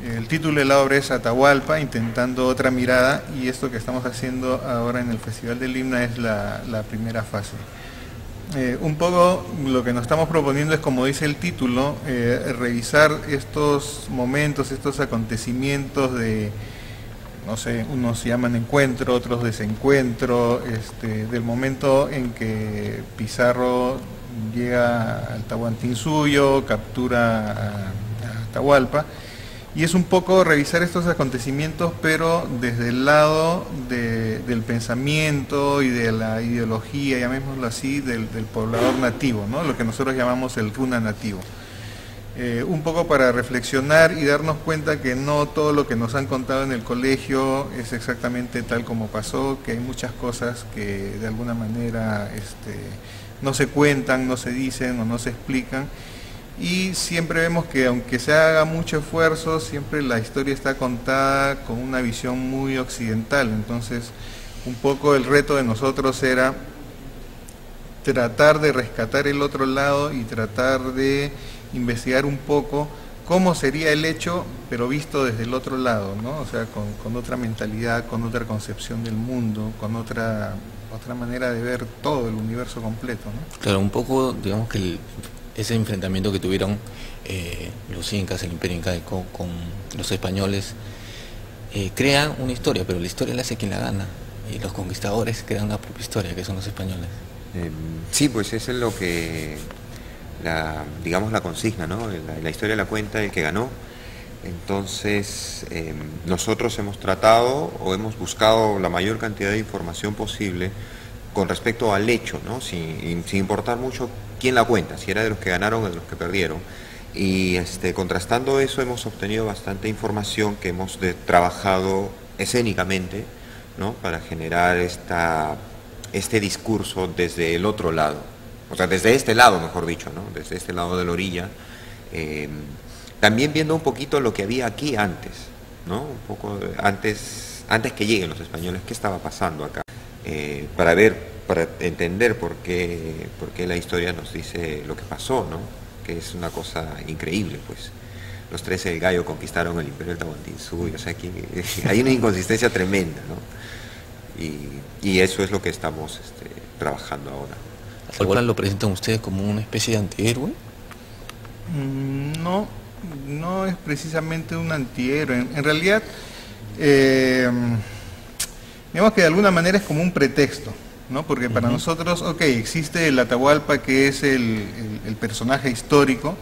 El título de la obra es Atahualpa, intentando otra mirada, y esto que estamos haciendo ahora en el Festival del Himno es la primera fase. Un poco lo que nos estamos proponiendo es, como dice el título, revisar estos momentos, estos acontecimientos de, no sé, unos llaman encuentro, otros desencuentro, del momento en que Pizarro llega al Tahuantinsuyo, captura a Atahualpa, y es un poco revisar estos acontecimientos, pero desde el lado del pensamiento y de la ideología, llamémoslo así, del poblador nativo, ¿no? Lo que nosotros llamamos el runa nativo. Un poco para reflexionar y darnos cuenta que no todo lo que nos han contado en el colegio es exactamente tal como pasó, que hay muchas cosas que de alguna manera no se cuentan, no se dicen o no se explican. Y siempre vemos que aunque se haga mucho esfuerzo, siempre la historia está contada con una visión muy occidental. Entonces, un poco el reto de nosotros era tratar de rescatar el otro lado y tratar de investigar un poco cómo sería el hecho, pero visto desde el otro lado, ¿no? O sea, con otra mentalidad, con otra concepción del mundo, con otra manera de ver todo el universo completo, ¿no? Claro, un poco, digamos que ese enfrentamiento que tuvieron los incas, el imperio incaico con los españoles, crean una historia, pero la historia la hace quien la gana, y los conquistadores crean la propia historia, que son los españoles. Sí, pues eso es lo que, digamos, la consigna, ¿no? La historia la cuenta el que ganó. Entonces, nosotros hemos tratado o hemos buscado la mayor cantidad de información posible con respecto al hecho, ¿no? Sin importar mucho quién la cuenta, si era de los que ganaron o de los que perdieron. Y contrastando eso hemos obtenido bastante información que hemos trabajado escénicamente, ¿no? Para generar este discurso desde el otro lado, o sea, desde este lado, mejor dicho, ¿no? Desde este lado de la orilla, también viendo un poquito lo que había aquí antes, ¿no? Un poco antes que lleguen los españoles, qué estaba pasando acá, para entender por qué la historia nos dice lo que pasó, ¿no? Que es una cosa increíble, pues. Los 13 del Gallo conquistaron el imperio del Tahuantinsuyo, o sea, que hay una inconsistencia tremenda, ¿no? Y eso es lo que estamos trabajando ahora. ¿Atahualpa lo presentan ustedes como una especie de antihéroe? No, no es precisamente un antihéroe. En realidad, digamos que de alguna manera es como un pretexto, ¿no? Porque para nosotros, ok, existe el Atahualpa, que es el personaje histórico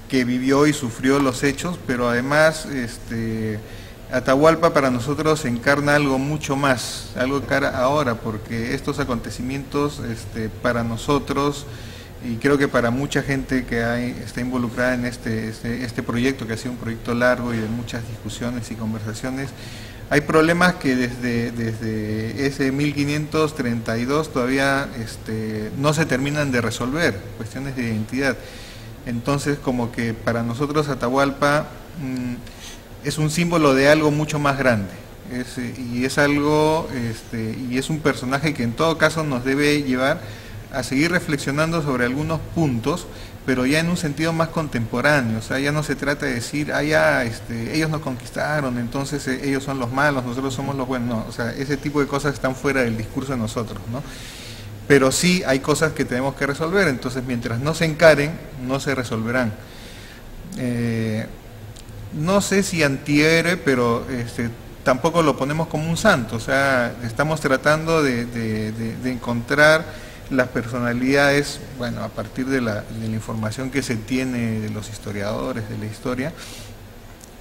que vivió y sufrió los hechos, pero además Atahualpa para nosotros encarna algo mucho más, algo cara ahora, porque estos acontecimientos para nosotros, y creo que para mucha gente que está involucrada en este proyecto, que ha sido un proyecto largo y de muchas discusiones y conversaciones, hay problemas que desde ese 1532 todavía no se terminan de resolver, cuestiones de identidad. Entonces, como que para nosotros Atahualpa es un símbolo de algo mucho más grande, y es algo, y es un personaje que en todo caso nos debe llevar a seguir reflexionando sobre algunos puntos, pero ya en un sentido más contemporáneo. O sea, ya no se trata de decir, ellos nos conquistaron, entonces ellos son los malos, nosotros somos los buenos. No, o sea, ese tipo de cosas están fuera del discurso de nosotros, ¿no? Pero sí hay cosas que tenemos que resolver, entonces mientras no se encaren, no se resolverán. No sé si antihéroe, pero tampoco lo ponemos como un santo. O sea, estamos tratando de encontrar las personalidades, bueno, a partir de la información que se tiene de los historiadores, de la historia,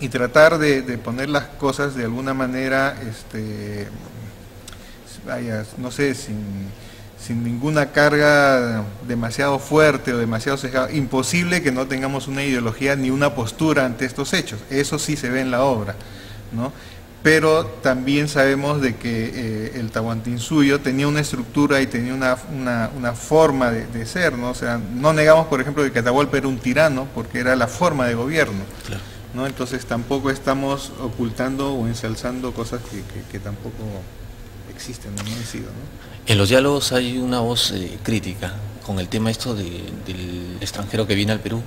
y tratar de poner las cosas de alguna manera, no sé, sin ninguna carga demasiado fuerte o demasiado sesgada. Imposible que no tengamos una ideología ni una postura ante estos hechos. Eso sí se ve en la obra, ¿no? Pero también sabemos de que el Tahuantinsuyo tenía una estructura y tenía una forma de ser, ¿no? O sea, no negamos, por ejemplo, que Atahualpa era un tirano, porque era la forma de gobierno, Claro. ¿no? Entonces tampoco estamos ocultando o ensalzando cosas que tampoco existen, no han sido, ¿no? En los diálogos hay una voz crítica con el tema del extranjero que viene al Perú,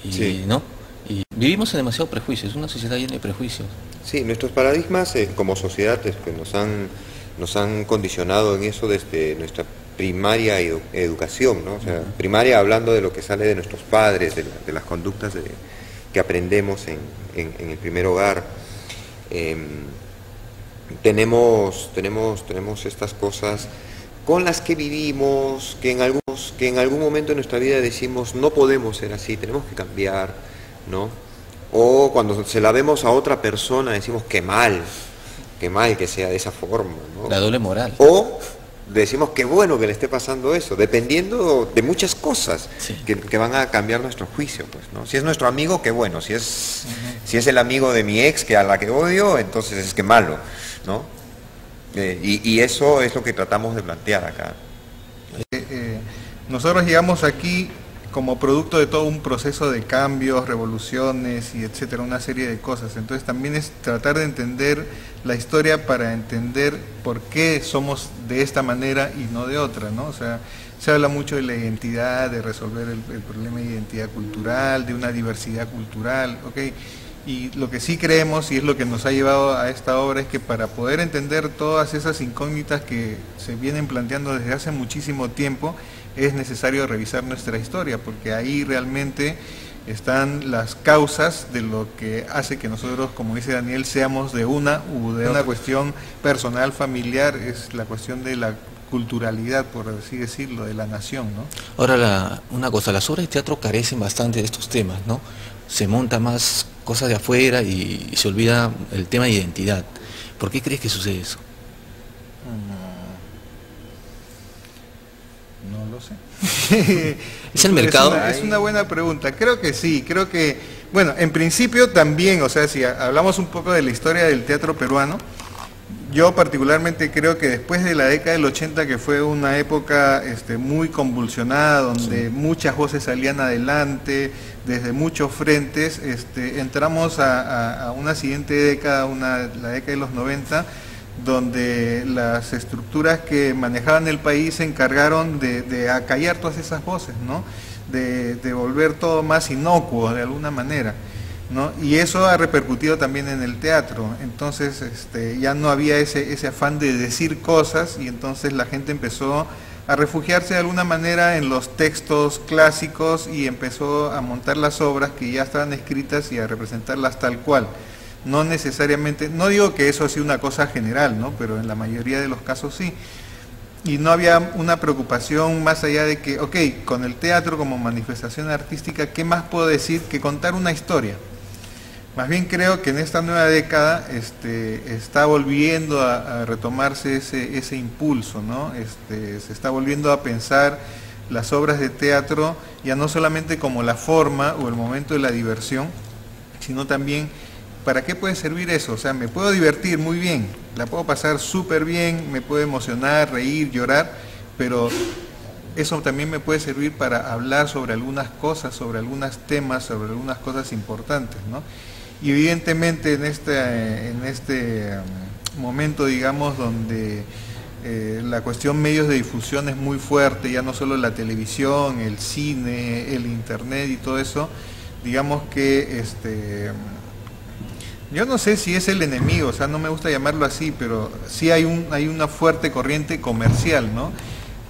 y, Sí. ¿no? Y vivimos en demasiados prejuicios, es una sociedad llena de prejuicios. Sí, nuestros paradigmas como sociedad pues, nos han condicionado en eso desde nuestra primaria educación, ¿no? O sea, primaria hablando de lo que sale de nuestros padres, de las conductas que aprendemos en el primer hogar. Tenemos estas cosas con las que vivimos, que en algún momento de nuestra vida decimos no podemos ser así, tenemos que cambiar, ¿no? O cuando se la vemos a otra persona decimos qué mal que sea de esa forma, ¿no? La doble moral. O decimos qué bueno que le esté pasando eso, dependiendo de muchas cosas Sí. que van a cambiar nuestro juicio, pues, ¿no? Si es nuestro amigo, qué bueno. Si es el amigo de mi ex a la que odio, entonces es que malo, ¿no? Y eso es lo que tratamos de plantear acá. Nosotros llegamos aquí como producto de todo un proceso de cambios, revoluciones y etcétera, una serie de cosas. Entonces también es tratar de entender la historia para entender por qué somos de esta manera y no de otra, ¿no? O sea, se habla mucho de la identidad, de resolver el problema de identidad cultural, de una diversidad cultural, ¿ok? Y lo que sí creemos, y es lo que nos ha llevado a esta obra, es que para poder entender todas esas incógnitas que se vienen planteando desde hace muchísimo tiempo, es necesario revisar nuestra historia, porque ahí realmente están las causas de lo que hace que nosotros, como dice Daniel, seamos de una cuestión personal, familiar, es la cuestión de la culturalidad, por así decirlo, de la nación, ¿no? Ahora, una cosa, las obras de teatro carecen bastante de estos temas, ¿no? Se monta más cosas de afuera y se olvida el tema de identidad. ¿Por qué crees que sucede eso? No lo sé. ¿Es el mercado? Es una buena pregunta. Creo que sí, creo que, bueno, en principio también, o sea, si hablamos un poco de la historia del teatro peruano, yo particularmente creo que después de la década del 80, que fue una época muy convulsionada, donde muchas voces salían adelante, desde muchos frentes, entramos a una siguiente década, la década de los 90, donde las estructuras que manejaban el país se encargaron de acallar todas esas voces, ¿no? De volver todo más inocuo de alguna manera, ¿no? Y eso ha repercutido también en el teatro. Entonces ya no había ese afán de decir cosas, y entonces la gente empezó a refugiarse de alguna manera en los textos clásicos y empezó a montar las obras que ya estaban escritas y a representarlas tal cual. No necesariamente, no digo que eso ha sido una cosa general, ¿no? Pero en la mayoría de los casos sí. Y no había una preocupación más allá de que, ok, con el teatro como manifestación artística, ¿qué más puedo decir que contar una historia? Más bien creo que en esta nueva década está volviendo a retomarse ese impulso, ¿no? Se está volviendo a pensar las obras de teatro ya no solamente como la forma o el momento de la diversión, sino también ¿para qué puede servir eso? O sea, me puedo divertir muy bien, la puedo pasar súper bien, me puede emocionar, reír, llorar, pero eso también me puede servir para hablar sobre algunas cosas, sobre algunos temas, sobre algunas cosas importantes, ¿no? Y evidentemente en este momento, digamos, donde la cuestión medios de difusión es muy fuerte, ya no solo la televisión, el cine, el internet y todo eso, digamos que yo no sé si es el enemigo, o sea, no me gusta llamarlo así, pero sí hay una fuerte corriente comercial, ¿no?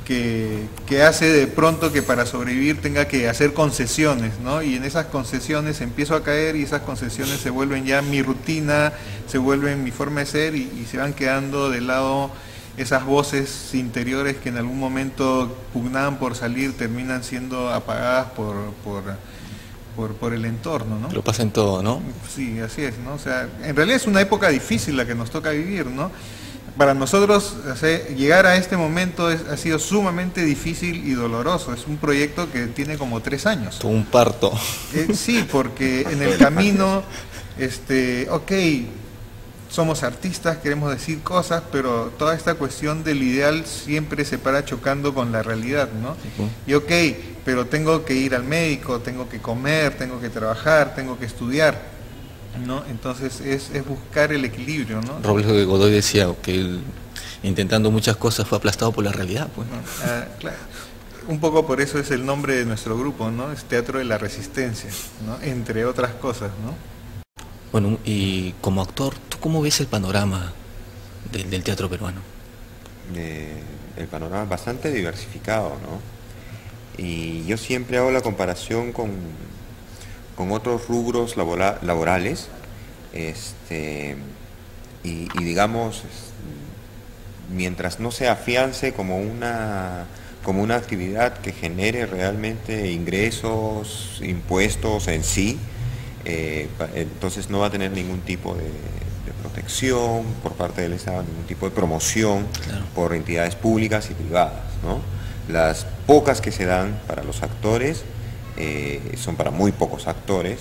Que hace de pronto que para sobrevivir tenga que hacer concesiones, ¿no? Y en esas concesiones empiezo a caer, y esas concesiones se vuelven ya mi rutina, se vuelven mi forma de ser, y se van quedando de lado esas voces interiores que en algún momento pugnaban por salir, terminan siendo apagadas por el entorno, ¿no? Lo pasa en todo, ¿no? Sí, así es, ¿no? O sea, en realidad es una época difícil la que nos toca vivir, ¿no? Para nosotros, o sea, llegar a este momento ha sido sumamente difícil y doloroso. Es un proyecto que tiene como 3 años. Todo un parto. Sí, porque en el camino, ok, somos artistas, queremos decir cosas, pero toda esta cuestión del ideal siempre se para chocando con la realidad, ¿no? Y ok, pero tengo que ir al médico, tengo que comer, tengo que trabajar, tengo que estudiar, ¿no? Entonces es buscar el equilibrio, ¿no? Robles de Godoy decía que él, intentando muchas cosas, fue aplastado por la realidad, pues. Claro. un poco por eso es el nombre de nuestro grupo, ¿no? Es Teatro de la Resistencia, ¿no? Entre otras cosas, ¿no? Bueno, y como actor, ¿tú cómo ves el panorama del teatro peruano? El panorama es bastante diversificado, ¿no? Y yo siempre hago la comparación con otros rubros laborales, y digamos, mientras no se afiance como una actividad que genere realmente ingresos, impuestos en sí, entonces no va a tener ningún tipo de protección por parte del Estado, ningún tipo de promoción, claro, por entidades públicas y privadas, ¿no? Las pocas que se dan para los actores son para muy pocos actores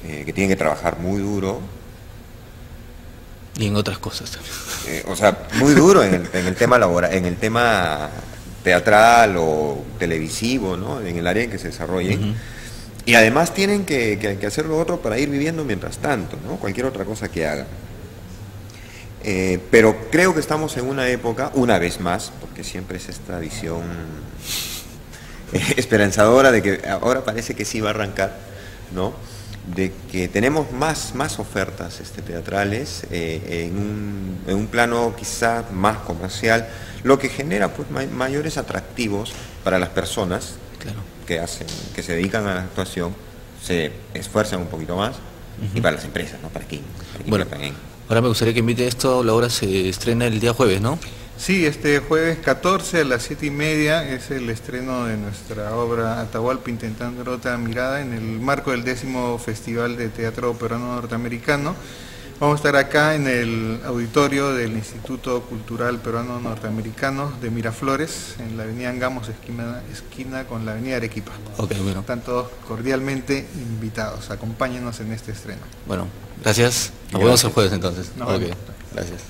que tienen que trabajar muy duro. Y en otras cosas también. O sea, muy duro en el tema laboral, en el tema teatral o televisivo, ¿no? En el área en que se desarrollen. Y además tienen que hacer lo otro para ir viviendo mientras tanto, ¿no? Cualquier otra cosa que hagan. Pero creo que estamos en una época, una vez más, porque siempre es esta visión esperanzadora de que ahora parece que sí va a arrancar, ¿no? De que tenemos más ofertas teatrales en un plano quizá más comercial, lo que genera pues mayores atractivos para las personas, claro, que se dedican a la actuación, se esfuerzan un poquito más, y para las empresas, ¿no? Para quien bueno, ahora me gustaría que invite esto, la obra se estrena el día jueves, ¿no? Sí, este jueves 14 a las 7:30 es el estreno de nuestra obra Atahualpa intentando otra mirada en el marco del 10º Festival de Teatro Peruano Norteamericano. Vamos a estar acá en el auditorio del Instituto Cultural Peruano Norteamericano de Miraflores, en la avenida Angamos, esquina con la avenida Arequipa. Okay, bueno. Están todos cordialmente invitados. Acompáñenos en este estreno. Bueno, gracias. Nos vemos el jueves entonces. Okay, gracias.